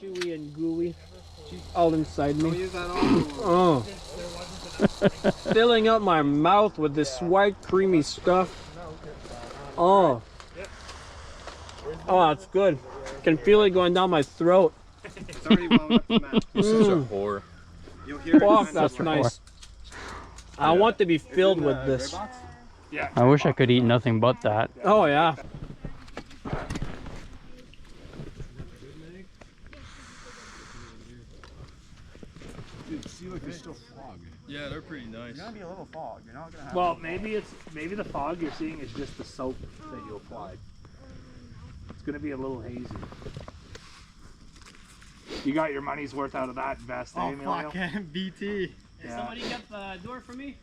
chewy and gooey. All inside me. Oh. Filling up my mouth with this white creamy stuff. Oh. Oh, it's good. Can feel it going down my throat. It's already well up the mouth. You're such a whore. You'll hear Fuck, it. that's nice. I want to be filled with this. Yeah. I wish I could eat nothing but that. Oh yeah. Dude, see, like there's still fog. Yeah, they're pretty nice. There's gonna be a little fog. You're not gonna have. Well, maybe the fog you're seeing is just the soap that you applied. It's gonna be a little hazy. You got your money's worth out of that invest, eh, Emilio? BT. Did somebody get the door for me?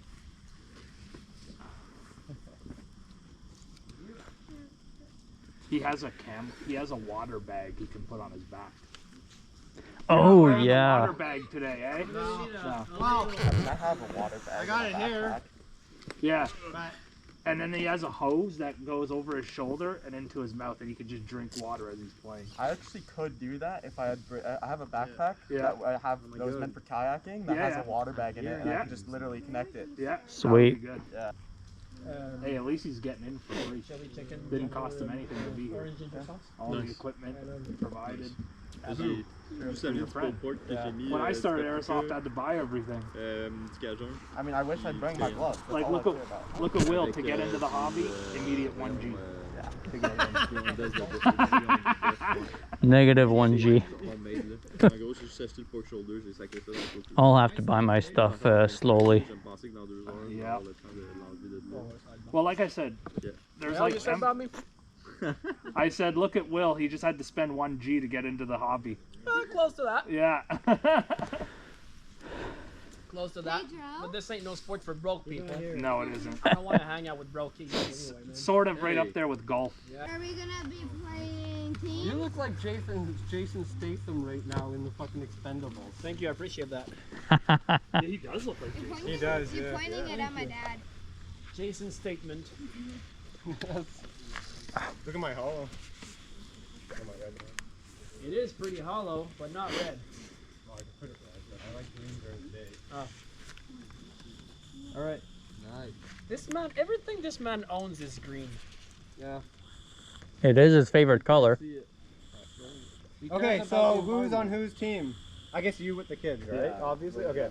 He has a water bag he can put on his back. Oh Wearing yeah. a water bag today, eh? No. No. Well, I have a water bag. I got it here. Yeah. And then he has a hose that goes over his shoulder and into his mouth, and he can just drink water as he's playing. I actually could do that if I had. I have a backpack Yeah. that I have that was meant for kayaking that has a water bag in it, and I Yeah. can just literally connect it. Yeah. Sweet. That would be good. Yeah. Hey, at least he's getting in for free. Didn't cost him anything to be here. All the equipment provided. When I started Airsoft, I had to buy everything. I mean, I wish I'd bring my gloves. That's Like all I look care at about. look at Will to get into the hobby. Immediate 1G. To get in. Negative 1G. I'll have to buy my stuff slowly. Yeah. Well, like I said, there's like I said, look at Will. He just had to spend 1G to get into the hobby. Close to that. Yeah. Close to that. But this ain't no sport for broke people. No, it isn't. I don't want to hang out with broke people anyway, man. Sort of right up there with golf. Are we gonna be playing team? You look like Jason Statham right now in the fucking Expendables. Thank you, I appreciate that. Yeah, he does look like Jason. He does, You're yeah. pointing it at my dad. Jason's statement. Look at my hollow. It is pretty hollow, but not red. I can put it red, but I like green during the day. All right. Nice. This man, everything this man owns is green. Yeah. It is his favorite color. Okay, so who's on whose team? I guess you with the kids, right? Yeah, Obviously. Okay.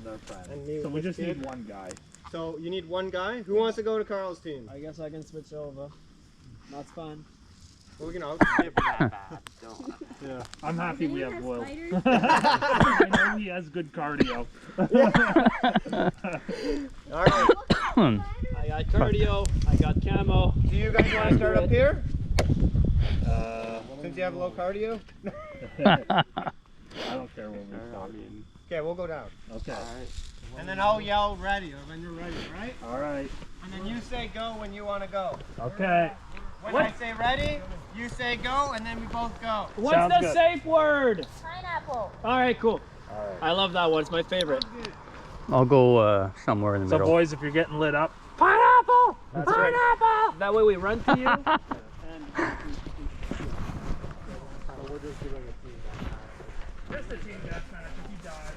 And me So with we this just kid. need one guy. So you need one guy. Who wants to go to Carl's team? I guess I can switch over. That's fine. Well, we can all. Yeah. I'm happy we have Will. I know he has good cardio. All right. I got cardio. I got camo. Do you guys want to start up here? Since you have low cardio. I don't care when we stop. Okay, we'll go down. Okay. And then I'll yell ready when you're ready, right? All right. And then you say go when you want to go. Okay. When I say ready, you say go, and then we both go. What's Sounds the good. safe word? Pineapple. All right, cool. I love that one. It's my favorite. I'll go somewhere in the So middle. boys, if you're getting lit up, Pineapple! That's right. Pineapple! That way we run to you. just a team deathmatch. If you die,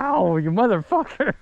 Ow, you motherfucker.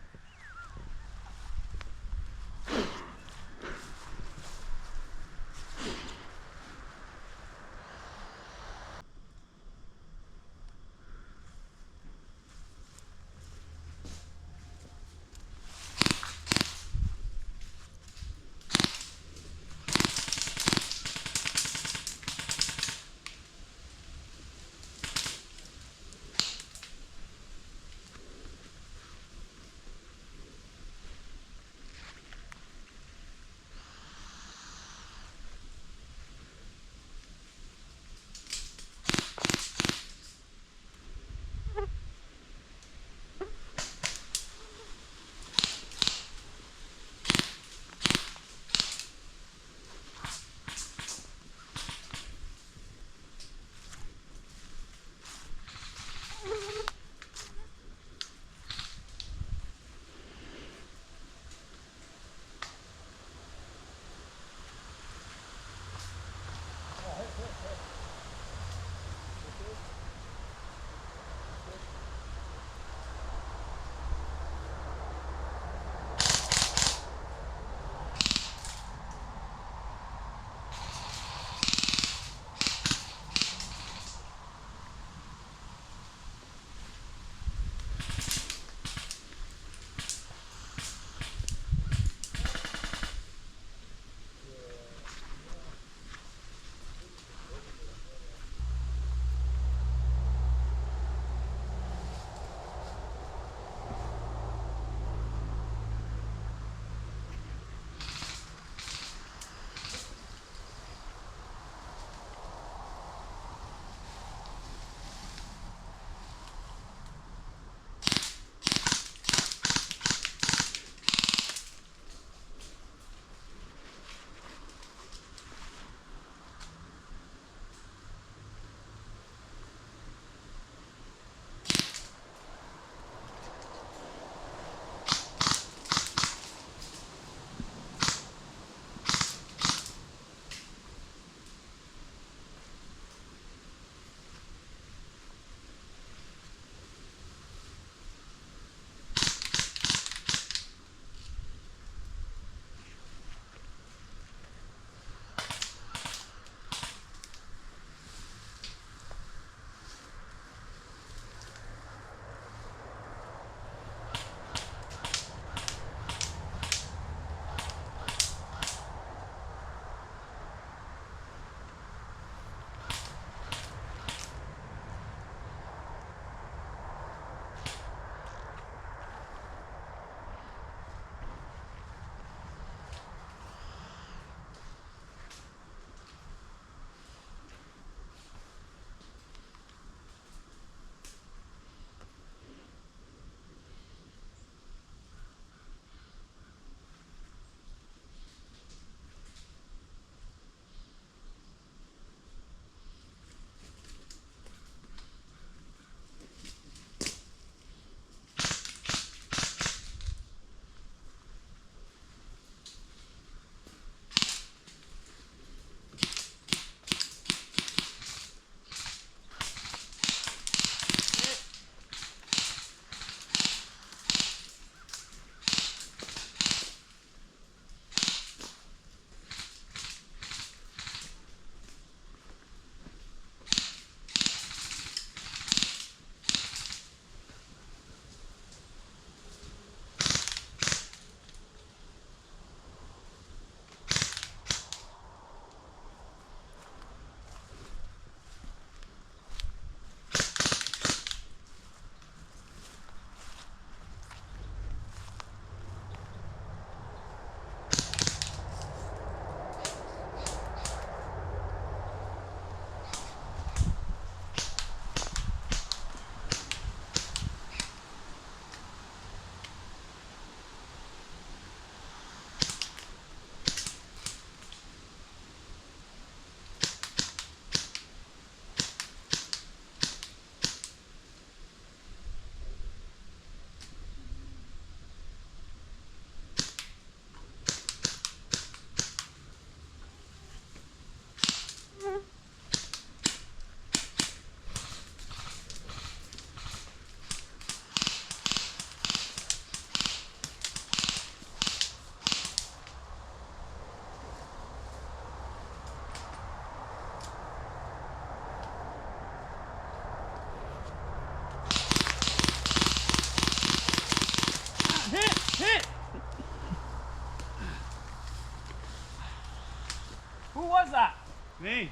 was that? Me.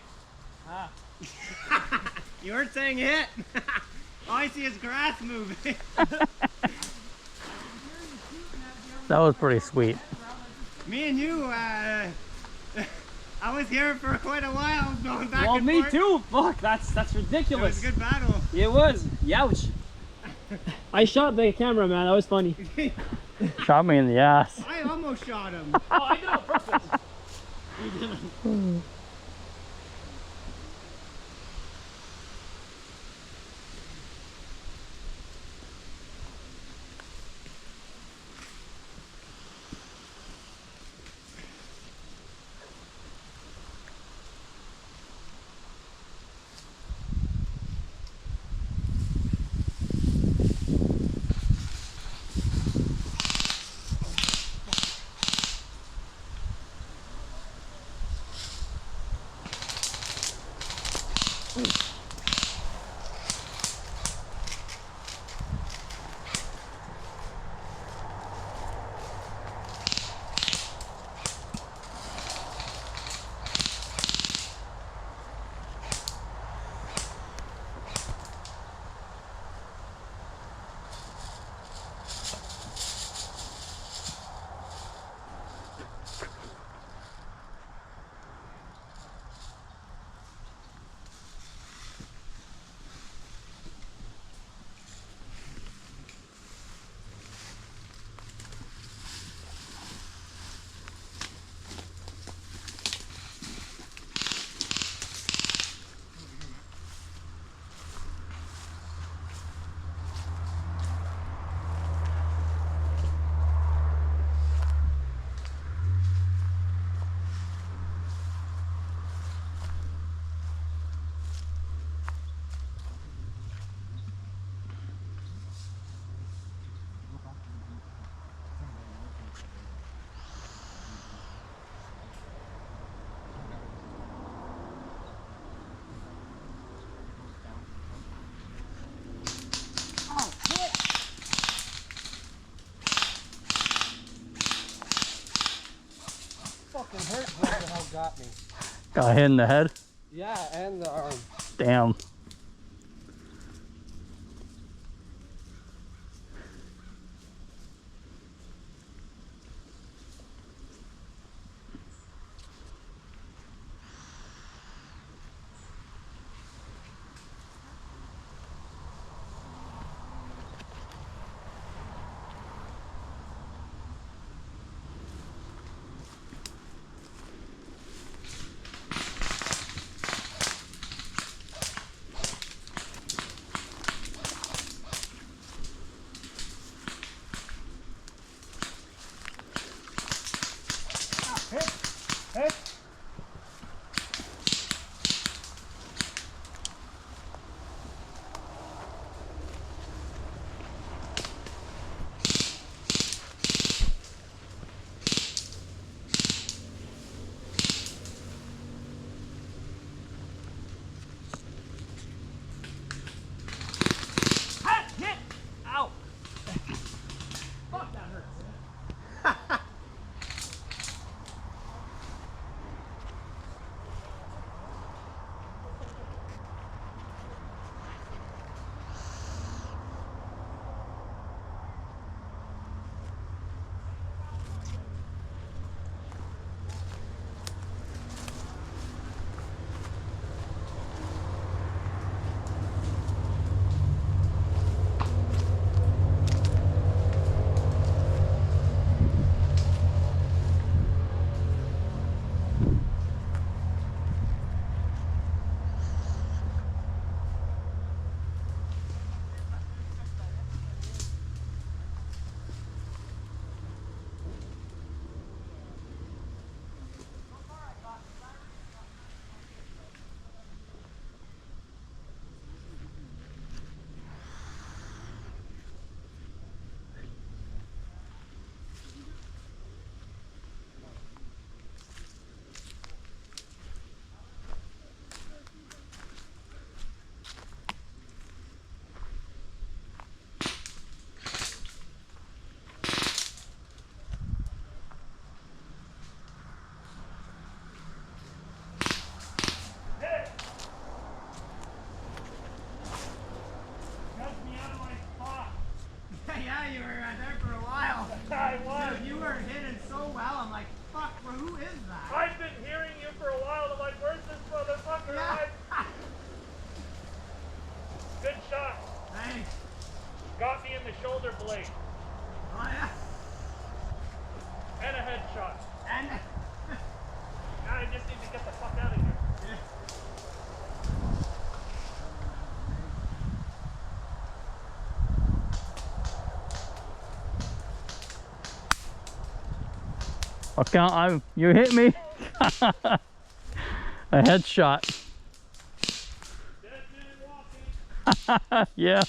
Ah. You weren't saying hit. All I see is grass moving. That was pretty sweet. Me and you, I was here for quite a while, going back Well, and me forth. too. Fuck, that's It ridiculous. was a good battle. It was. Youch. I shot the camera, man. That was funny. Shot me in the ass. I almost shot him. Oh, I did it on purpose. Fucking hurt whoever the hell got me. Got hit in the head. Yeah, and the arm. Damn. shot. And now I just need to get the fuck out of here. Okay, you hit me. A headshot. Dead man walking. Yeah.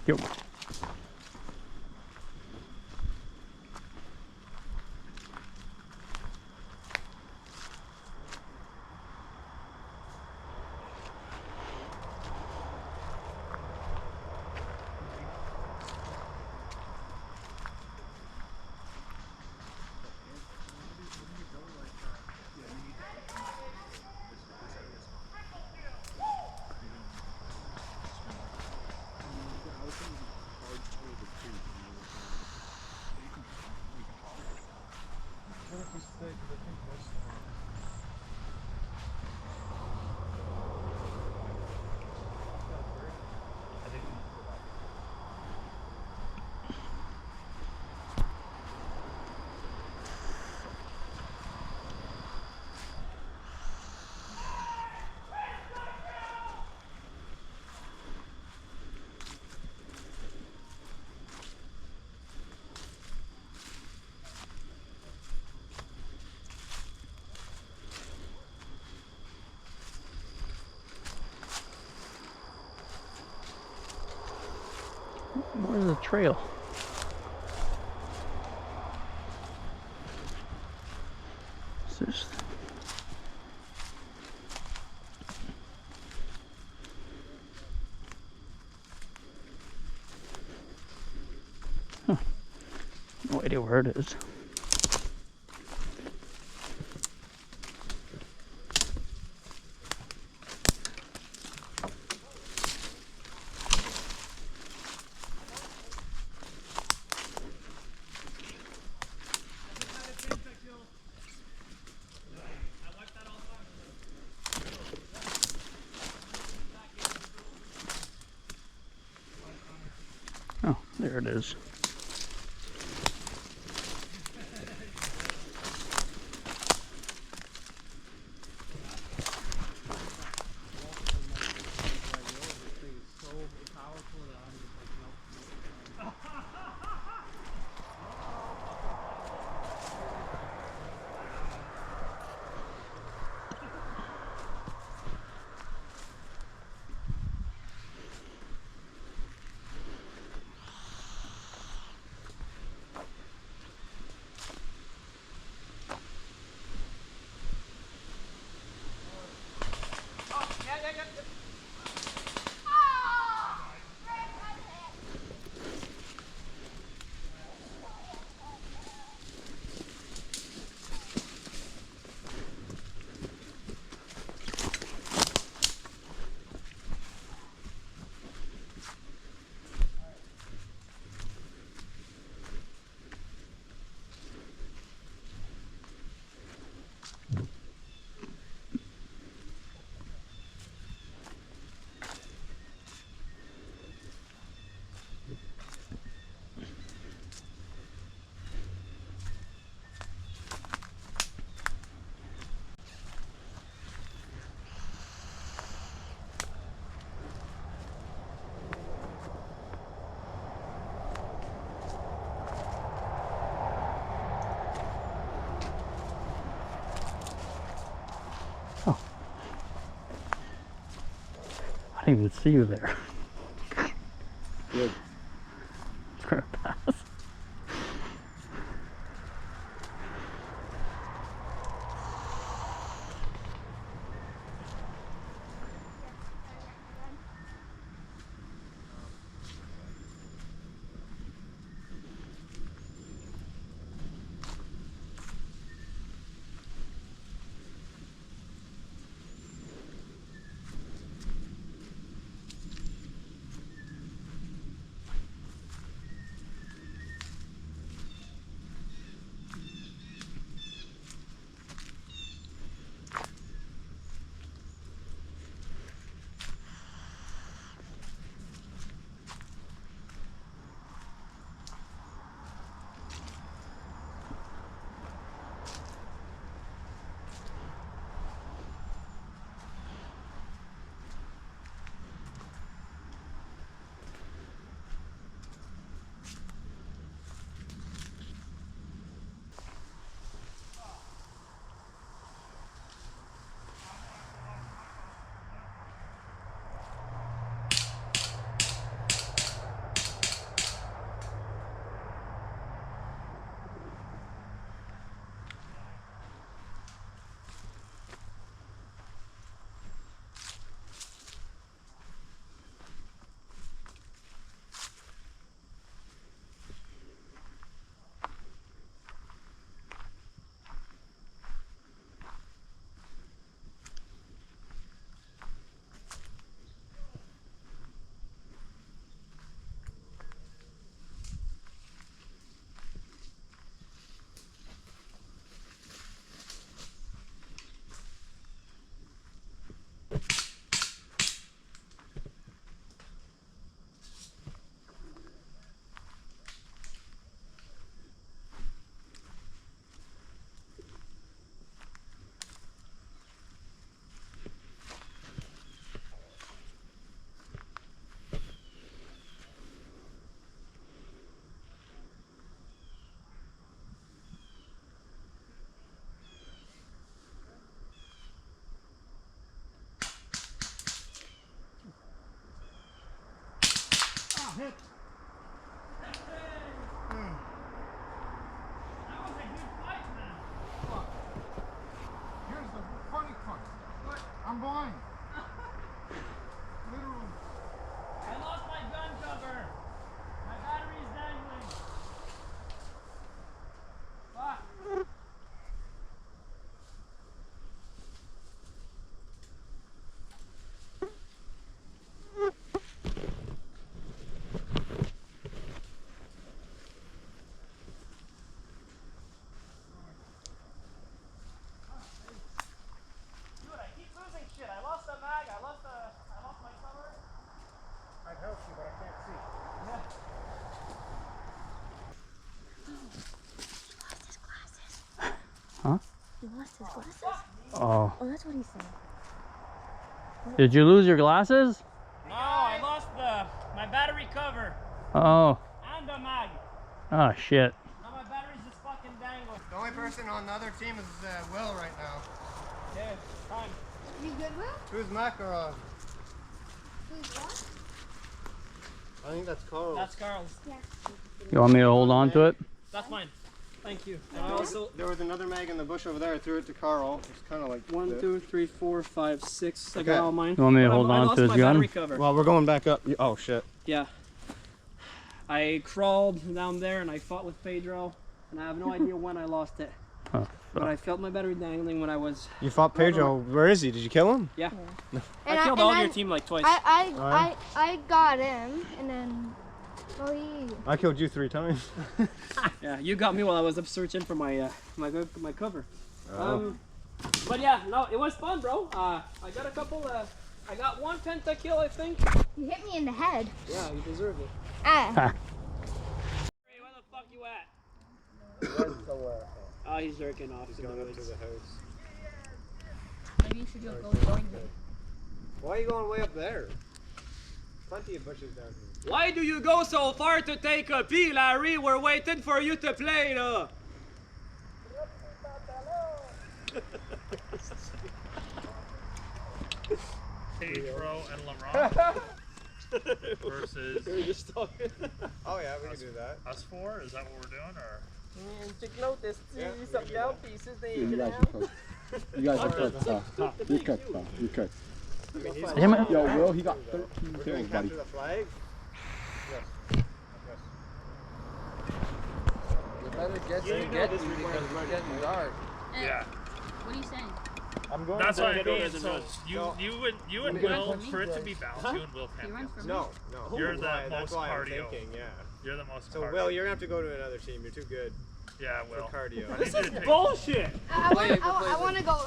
Yo. Where's the trail? What's this? Huh. No idea where it is. There it is. I didn't even see you there. Good. For a pass. Here's the funny part. Look, I'm blind. Literally. I lost my gun cover. My battery's dangling. Fuck. Dude, I keep losing shit. I lost that He lost his glasses? Oh. Oh, that's what he said. Did you lose your glasses? No, I lost my battery cover Oh. and the mag. Oh shit. Now my battery's just fucking dangled. The only person on the other team is Will right now. Okay, time. You good, Will? Who's Mac or Who's what? I think that's Carl. That's Carl's. Yeah. You want me to hold on to it? That's mine. Thank you. And I also There was another mag in the bush over there. I threw it to Carl. It's kind of like 1, 2, 3, 4, 5, 6. I Okay. got all mine. You want me to But hold I on lost to his my gun? battery cover. Well, we're going back up. Oh shit. Yeah. I crawled down there and I fought with Pedro, and I have no idea when I lost it. Oh, But I felt my battery dangling when I was. You fought Pedro. Where is he? Did you kill him? Yeah. And I killed all your team like twice. I got him, and then. Oh, I killed you 3 times. Yeah, you got me while I was up searching for my my cover. Oh. But yeah, no, it was fun, bro. I got a couple. I got 1 pentakill, I think. you hit me in the head. Yeah, you deserve it. Ah. Hey, where the fuck you at? Oh, he's jerking off. He's going up to the house. Maybe you should just go join him. Why are you going way up there? Plenty of bushes down here. Why do you go so far to take a pee, Larry? We're waiting for you to play, though. Pedro and Laurent versus We're just talking. Oh yeah, we can do that. us 4. Is that what we're doing, or? Take notice. Yeah, we can do that. pieces. You guys are cooked. You guys are cooked, pal. You're cooked, pal. You're cooked. I mean, he's Damn it. Yo, Will, he got 13 We're doing kills, buddy. capture the flag. Yes. Yes. You better get You to know get this me because requires it's money. getting dark. Yeah. What are you saying? I'm going. That's to what I go mean. to So No. you and You're Will, gonna for it to be balanced, you and Will Do you run can't. for me? No, no. You're the That's most why I'm cardio. thinking, yeah. You're the most. So cardio. Will, you're gonna have to go to another team. You're too good Yeah, Will. for cardio. I need you to take- Bullshit. I want to go.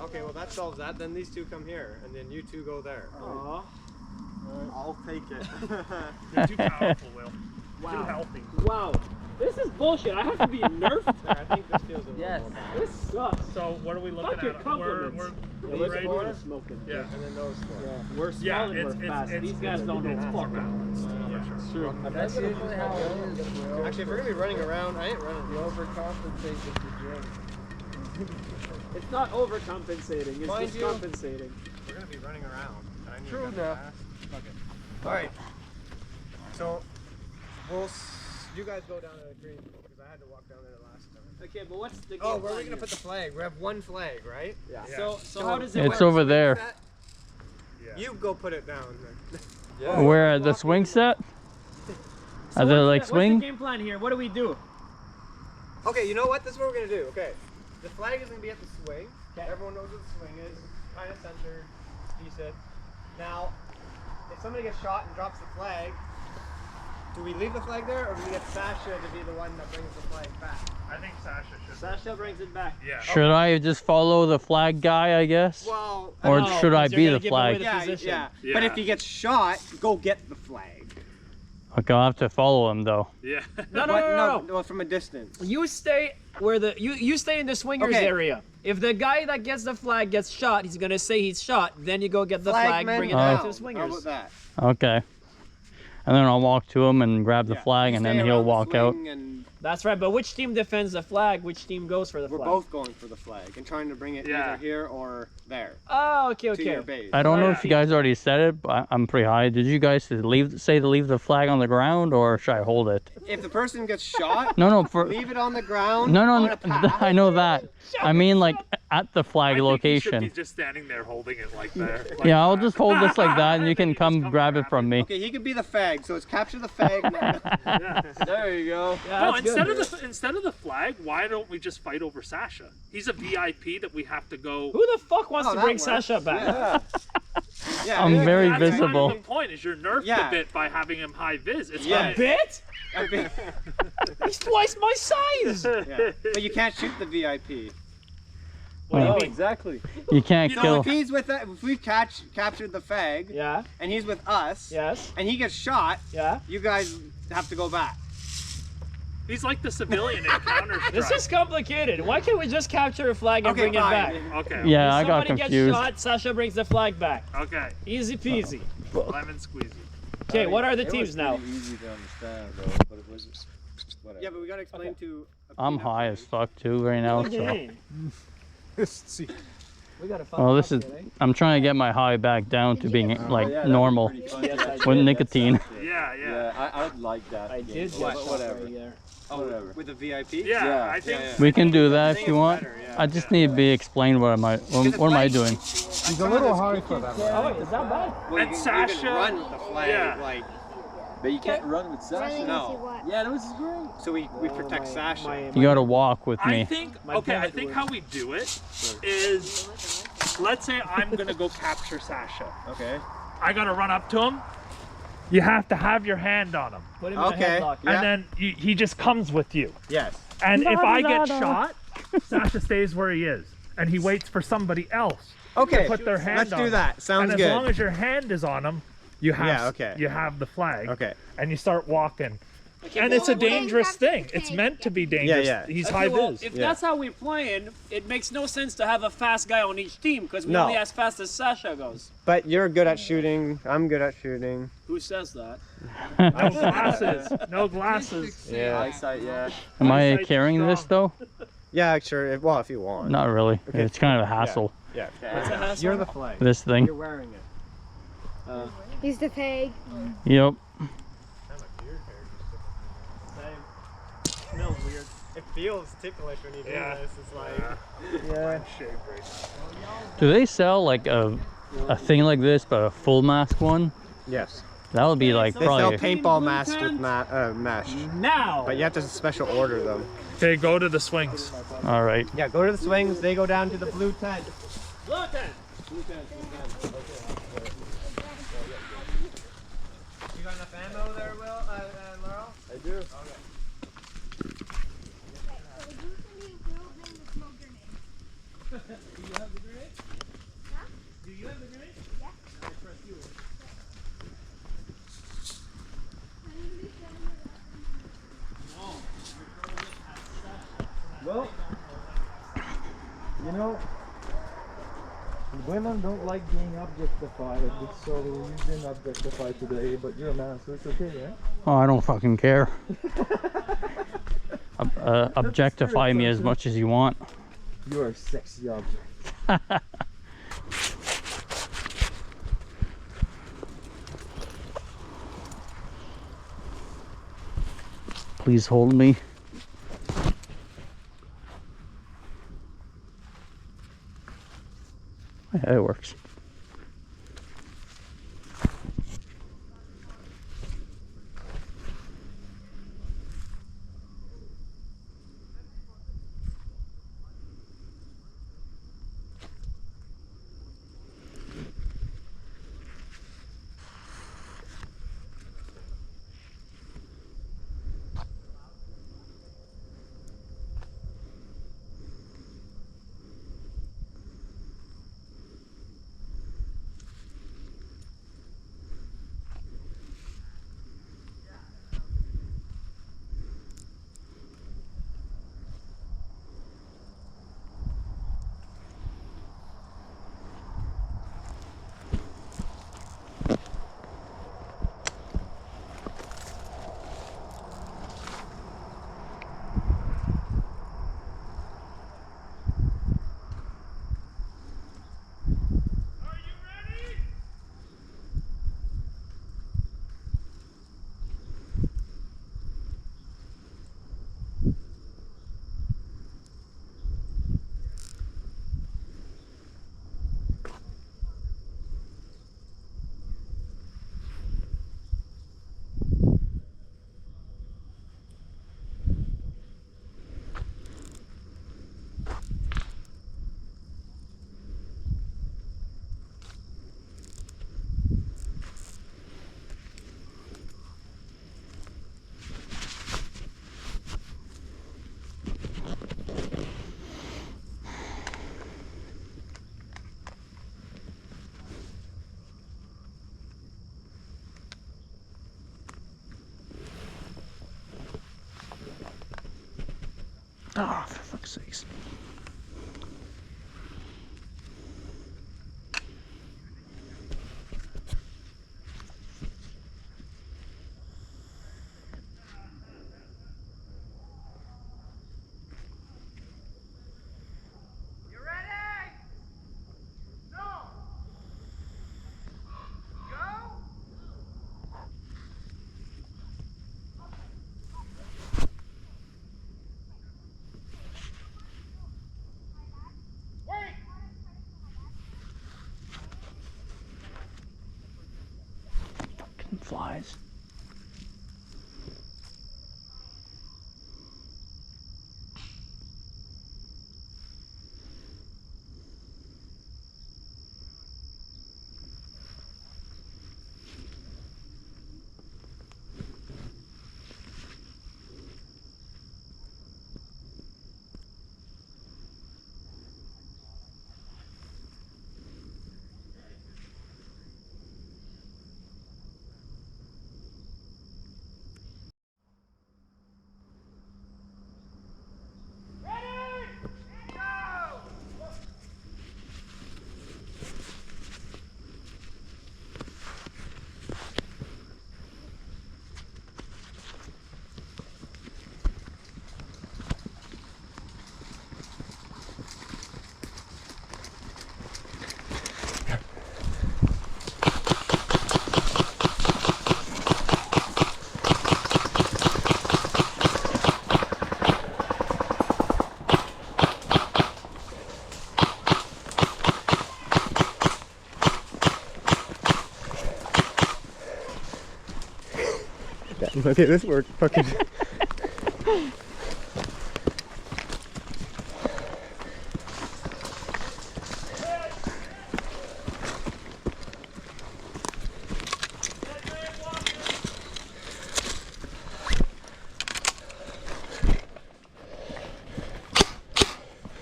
Okay, well that solves that. Then these 2 come here, and then you 2 go there. Aw. I'll take it. You're too powerful, Will. Too Wow. healthy. Wow. This is bullshit. I have to be nerfed. I think this feels a little Yes. more balanced. This sucks. So what are we looking Fuck your at? compliments. We're Yeah, right we're here. smoking. Yeah. And then those 4. We're Yeah, smelling, we're fast. These guys don't know it's fuck. more balanced. For sure. That's usually how it is. Will. Actually, if we're gonna be running around, I ain't running. You overcompensate with the gym. It's not overcompensating. It's Mind just you- compensating. We're gonna be running around. And I need True to go enough. fast. Okay. All right. So, you guys go down to the green because I had to walk down there last time. Okay, but what's the game Oh, where are plan we gonna here? put the flag? We have 1 flag, right? Yeah. Yeah. So how does it It's work? over there. Yeah. You go put it down. Where at the swing set? Are there like What's swing? the game plan here? What do we do? Okay, you know what? This is what we're gonna do. Okay, the flag is gonna be at the swing. Okay. Everyone knows what the swing is. Kind of centered, decent. Now, if somebody gets shot and drops the flag, do we leave the flag there, or do we get Sasha to be the one that brings the flag back? I think Sasha should. Sasha brings it back. Yeah. Should I just follow the flag guy, I guess? Well, Or No, should I 'cause you're be gonna the give away flag? the yeah, position. yeah, Yeah. But if he gets shot, go get the flag. Okay, I'll have to follow him though. Yeah. No, But no. from a distance. You stay where you stay in the swingers Okay. area. If the guy that gets the flag gets shot, he's gonna say he's shot. Then you go get the flag, man bring it down. back to the How swingers. about that? Okay. And then I'll walk to him and grab the Yeah. flag, You and stay then he'll around the walk out. swing and That's right. But which team defends the flag? Which team goes for the we're flag? both going for the flag and trying to bring it Yeah. either here or there Oh, okay, to your okay. base. I don't know Yeah. if you guys already said it, but I'm pretty high. Did you guys say to leave the flag on the ground, or should I hold it? If the person gets shot, No, for leave it on the ground. no, on no, a path. I know that. I mean, like at the flag I think you should location. be just standing there holding it like there. Like Yeah, I'll that. just hold this like that, and you can Just come grab it from me. Okay, he could be the fag, so it's capture the fag. There you go. Yeah, No, that's good. instead of the flag, why don't we just fight over Sasha? He's a VIP that we have to go. Who the fuck wants Oh, to that bring works. Sasha back? Yeah. Yeah, I'm yeah, very That's visible. kind of the point. Is you're nerfed Yeah. a bit by having him high vis. It's Yeah. A bit? I mean, He's twice my size. yeah. But you can't shoot the VIP. What do you Oh, mean? exactly. You can't So kill. if he's with that, if we've captured the fag, Yeah. and he's with us, Yes. and he gets shot, Yeah. you guys have to go back. He's like the civilian in Counter-Strike. This is complicated. Why can't we just capture a flag and bring it back? Okay. Yeah, I If got somebody confused. gets shot, Sasha brings the flag back. Okay. Easy peasy. Lemon squeezy. Okay, what are the teams now? Easy to understand though, but it was whatever. Yeah, but we gotta explain to. I'm high as fuck too right now. So. Let's see. We gotta find Well, this is. I'm trying to get my high back down to being like normal with nicotine. Yeah. I would like that. I did game, get but shot whatever. right there. Whatever. With a VIP? Yeah, I think. We can do that if you want. I just need to be explained what am I doing. He's a little high for that. Oh, wait, is that bad? Well, And you can Sasha- run with the flag, yeah. like, But you can't run with Sasha. Running No. to what? Yeah, this is great. so we protect Sasha. You gotta walk with I me. think. Okay, I think how we do it is, let's say I'm gonna go capture Sasha. Okay. I gotta run up to him. You have to have your hand on him, Put him in Okay. a headlock. Yeah. and then he just comes with you. Yes. And if I get shot, Sasha stays where he is, and he waits for somebody else Okay. to put their hand Let's on do him. that. Sounds and good. as long as your hand is on him, you have Yeah, okay. you have the flag. Okay. And you start walking. And it's a dangerous thing. It's meant to be dangerous. Yeah. He's Okay, high well, vis. if Yeah. that's how we're playing, it makes no sense to have a fast guy on each team because we're No. only as fast as Sasha goes. But you're good at shooting. I'm good at shooting. Who says that? No glasses. No glasses. Yeah. Eyesight, yeah. Am I Eyesight's carrying this though? Yeah, sure. Well, if you want. Not really. Okay. It's kind of a hassle. Yeah. What's a hassle? You're the flag. This thing. You're wearing it. He's the peg. Yep. Smells weird. It feels ticklish when you do Yeah. this. It's like. Yeah. Shaved right. Do they sell like a thing like this, but a full mask one? Yes. That would be like They sell probably. paintball masks with mesh. Now! But you have to special order them. Okay, go to the swings. All right. Yeah, go to the swings. They go down to the blue tent. Blue tent! You got enough ammo there, Laurel? I do. Do you have the grenade? Huh? Do you have the grenade? Yeah. I trust you. Well, you know, women don't like being objectified, so you've been objectified today, but you're a man, so it's okay, right? Oh, I don't fucking care. Objectify me as much as you want. You are a sexy object. Please hold me. Yeah, it works. Oh, for fuck's sakes. Flies. Okay, this worked. Fucking.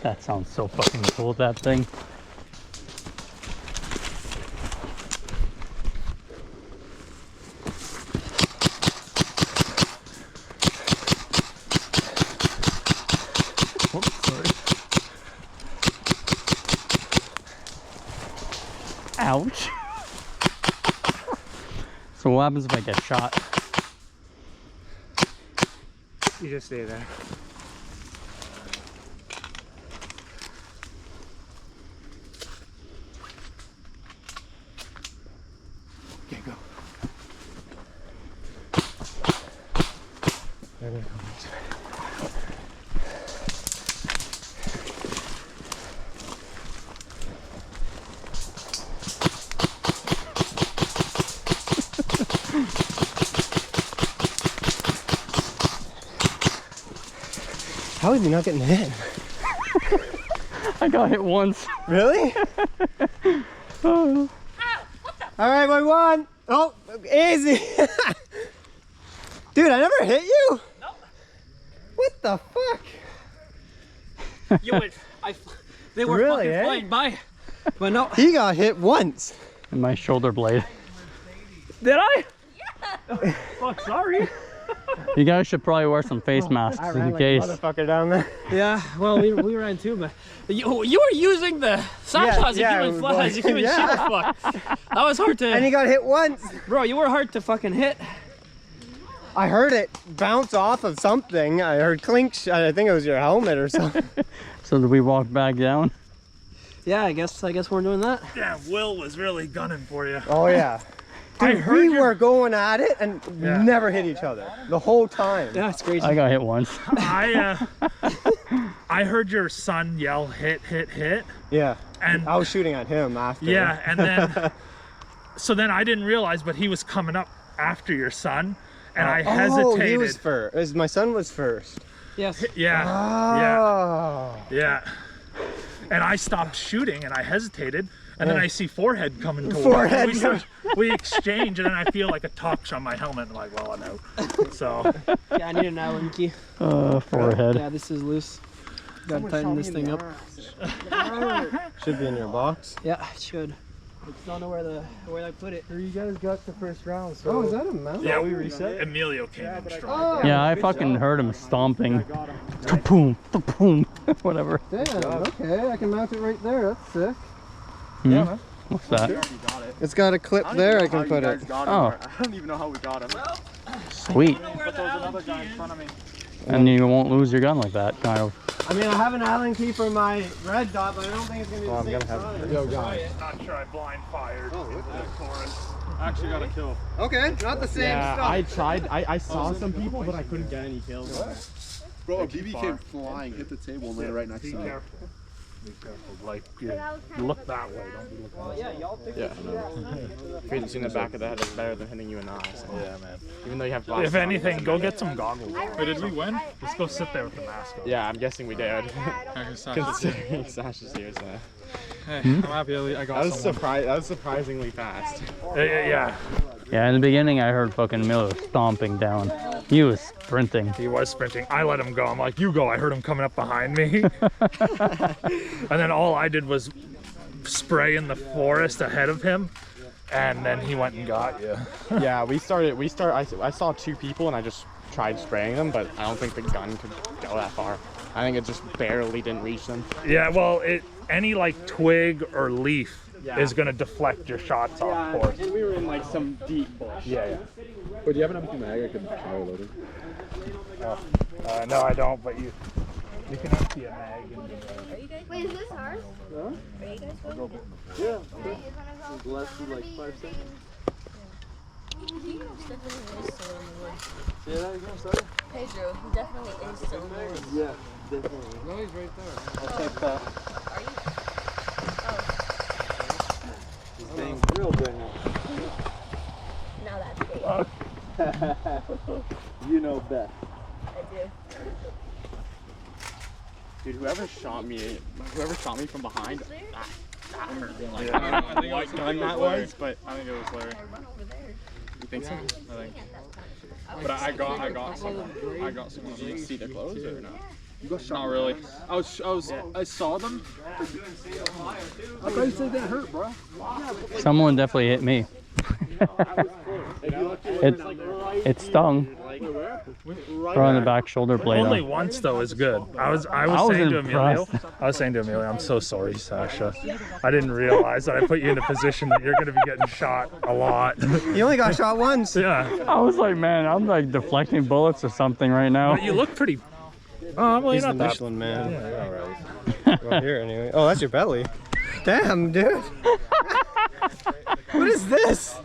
That sounds so fucking cool, that thing. Oops, sorry. Ouch. So what happens if I get shot? You just stay there. Okay, go. There we go. How is he not getting hit? I got hit once. Really? Oh. All right, we won. Oh, easy. Dude, I never hit you. No. What the fuck? You went. They were Really, fucking eh? flying by, but no. He got hit once. And my shoulder blade. Did I? Yeah. Fuck, sorry. You guys should probably wear some face masks I in ran like case. a motherfucker down there. Yeah, well, we ran too, but you were using the snapshots yeah, of it human was flies, like- human yeah. shit. Fuck. That was hard to. And he got hit once. Bro, you were hard to fucking hit. I heard it bounce off of something. I heard clink. I think it was your helmet or something. So did we walk back down? Yeah, I guess we're doing that. Yeah, Will was really gunning for you. Oh yeah. I Dude, heard we your- were going at it and Yeah. never hit each other the whole time. Yeah, it's crazy. I got hit once. I heard your son yell hit, hit, hit. Yeah. And I was shooting at him after. yeah, and then so then I didn't realize, but he was coming up after your son, and I hesitated. Oh, he was first. My son was first. Yes. Yeah, Oh. yeah. And I stopped shooting, and I hesitated, and then I see forehead coming towards Forehead. me. We exchange, and then I feel like a touch on my helmet. I'm like, well, I know. So Yeah, I need an Allen key. Forehead. Yeah, this is loose. Gotta tighten this thing up. Should be in your box. Yeah, it should. just don't know where I put it. You guys got the first round, so. Oh, is that a mouse? Yeah, we reset? Emilio came in strong. Yeah, I fucking heard him stomping. Boom, boom, whatever. Damn, okay, I can mount it right there. That's sick. Yeah, man. What's that? It's got a clip there I can put it. Oh, I don't even know how we got him. sweet. But there was another guy in front of me. And you won't lose your gun like that, kind of. I mean, I have an Allen key for my red dot, but I don't think it's gonna be the same size. Yo, guys. Not sure I blind fired. I actually got a kill. Okay, not the same stuff. I tried. I saw some people, but I couldn't get any kills. Bro, a BB came flying, hit the table, and landed right next to me. Be careful. Like, you look that way. Don't be looking Well, yeah, y'all pick Yeah. Hitting the back of the head is better than hitting you in the eyes. So. Yeah, man. Even though you have glasses. If anything, go get some goggles. Wait, did we win? Just go sit there with the mask on. Yeah, I'm guessing we did. Considering Sasha's here, so. I'm happy I got That was surprisingly fast. Yeah. Yeah, in the beginning I heard fucking Miller stomping down. He was sprinting. He was sprinting. I let him go. I'm like, you go. I heard him coming up behind me. And then all I did was spray in the forest ahead of him. And then he went and got you. Yeah, I saw two people and I just tried spraying them, but I don't think the gun could go that far. I think it just barely didn't reach them. Yeah, well, any like twig or leaf is going to deflect your shots off course. And we were in like some deep bush. Yeah. Wait, do you have an empty mag I could try loading? No, I don't, but you can empty a mag into the... Wait, is this ours? Are you guys going? Yeah. Less than like 5 seconds. Pedro, he definitely is still in the woods. Yeah, definitely. No, he's right there. I'll take that. Are you? He's being real good now. Now that's big. You know best. I do. Dude, whoever shot me from behind, that hurt. Like, I think what gun that was, but I think it was Larry. Run over there. you think so? I think. But I got someone. Did you see their clothes or no? You got shot. Not really. I saw them. I thought you said that hurt, bro. Someone definitely hit me. It stung. Right on the back shoulder blade. Only once though is good. I was saying to Emilio, I'm so sorry, Sasha. I didn't realize that I put you in a position that you're going to be getting shot a lot. You only got shot once. Yeah. I was like, man, I'm like deflecting bullets or something right now. But you look pretty. Oh, well, He's you're the not that. Michelin man. Yeah, you're all right. Right here, anyway. Oh, that's your belly. Damn, dude. What is this?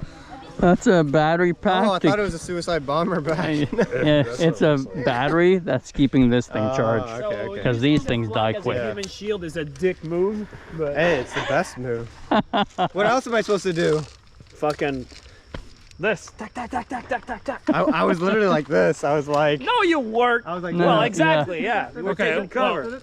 That's a battery pack. Oh, I thought it was a suicide bomber bag. Yeah, it's a battery that's keeping this thing charged. Okay, okay. Because these things die quick. Human shield is a dick move, but Hey, it's the best move. What else am I supposed to do? fucking this. Tack, tack, tack, tack, tack, tack, tack. I was literally like this. I was like, No, you weren't. I was like, No. Well, exactly, yeah. We were Okay, taking cover.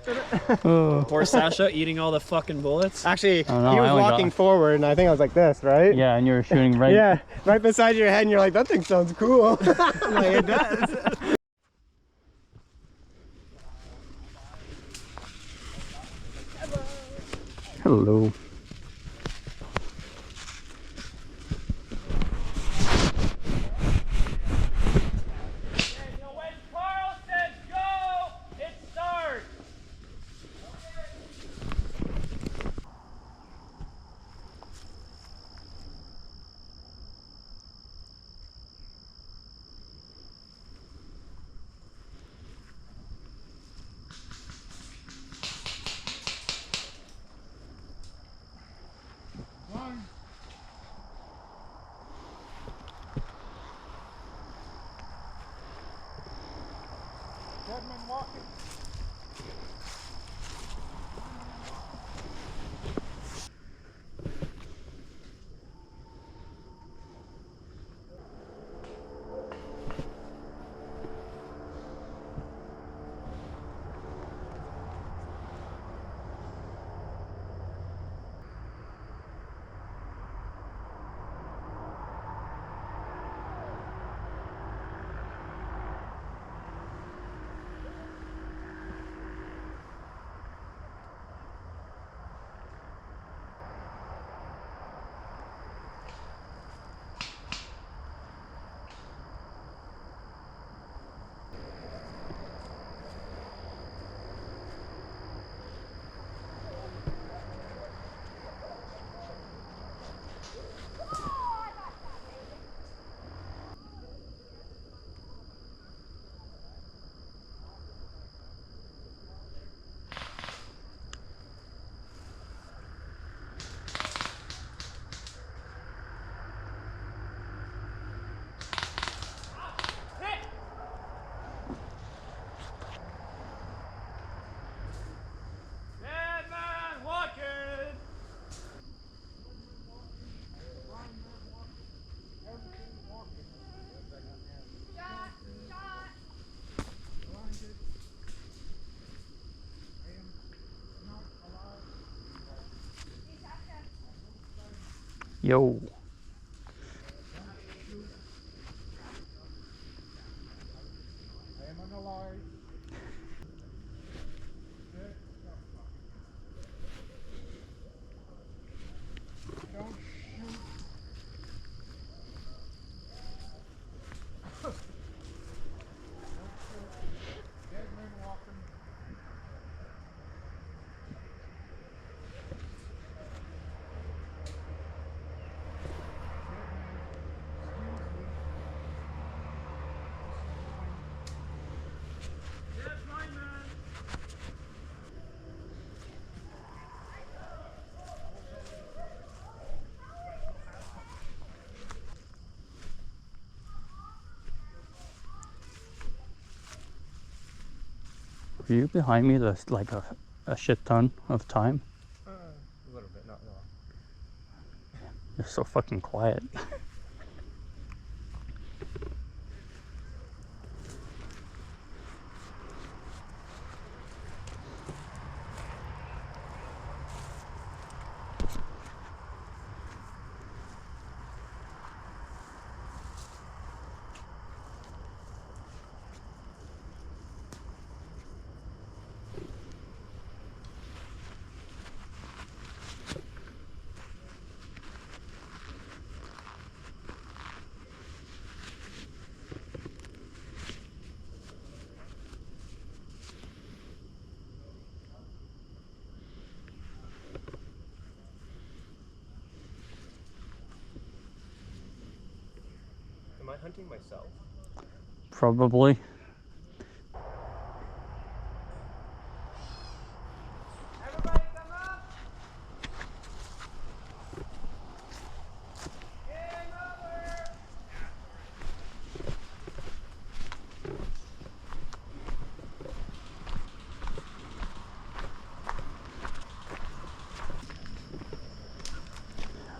Oh. Poor Sasha eating all the fucking bullets. Actually, Oh, no, he I was only got- walking forward, and I think I was like this, right? Yeah, and you're shooting right. Yeah, right beside your head, and you're like, that thing sounds cool. I'm like, it does. Hello. Yo. I am on the line. Don't shoot. Dead man walking. Were you behind me this like a shit ton of time? A little bit, not long. You're so fucking quiet. Am I hunting myself? Probably. Everybody come up! Game over!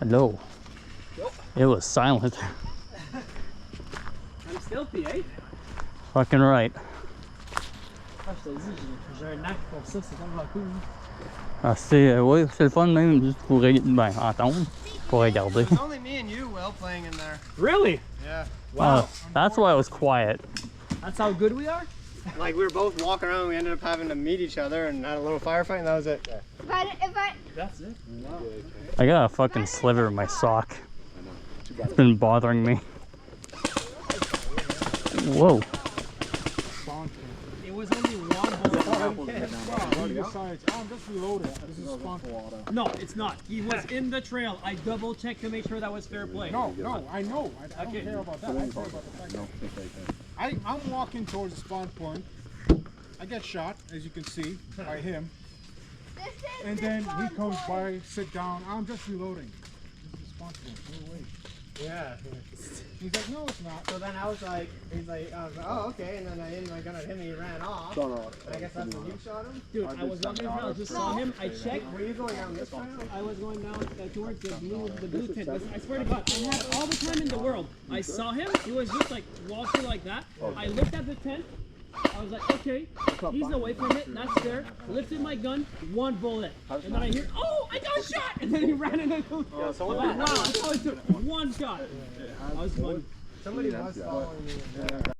Hello. It was silent. I'm stealthy, eh? Fucking right. Ah, je te dis, j'ai un acte pour ça, c'est tellement cool. Ah, oui, c'est le fun même juste pour entendre, pour regarder. It's only me and you, Will, playing in there. Really? Yeah. Wow. That's why it was quiet. That's how good we are? Like, we were both walking around, we ended up having to meet each other and had a little firefight, and that was it. If I That's it. I got a fucking sliver in my sock. It's been bothering me. Whoa. It was only one bullet. He decides, oh, I'm just reloaded. This is spawn water. No, it's not. He was in the trail. I double checked to make sure that was fair play. No, I know. I don't Okay. care about that. I care about the fact that I'm walking towards the spawn point. I get shot, as you can see, by him. And then he comes by, sit down. I'm just reloading. This is spawn point. Go away. Yeah. He's like, no, it's not. So then I was like, oh, okay, and then I aimed my gun at him and he ran off. And I guess that's when you shot him? Dude, I was walking around. I just saw him. I checked. Were you going down this trail? I was going down towards the blue tent. I swear to God, I had all the time in the world. I saw him. He was just like walking like that. I looked at the tent. I was like, okay, he's away from it. That's there. Lifted my gun, one bullet, and then I hear, oh, I got shot! And then he ran into the. Wow, that's all it took. One shot. That was fun. Somebody was following me.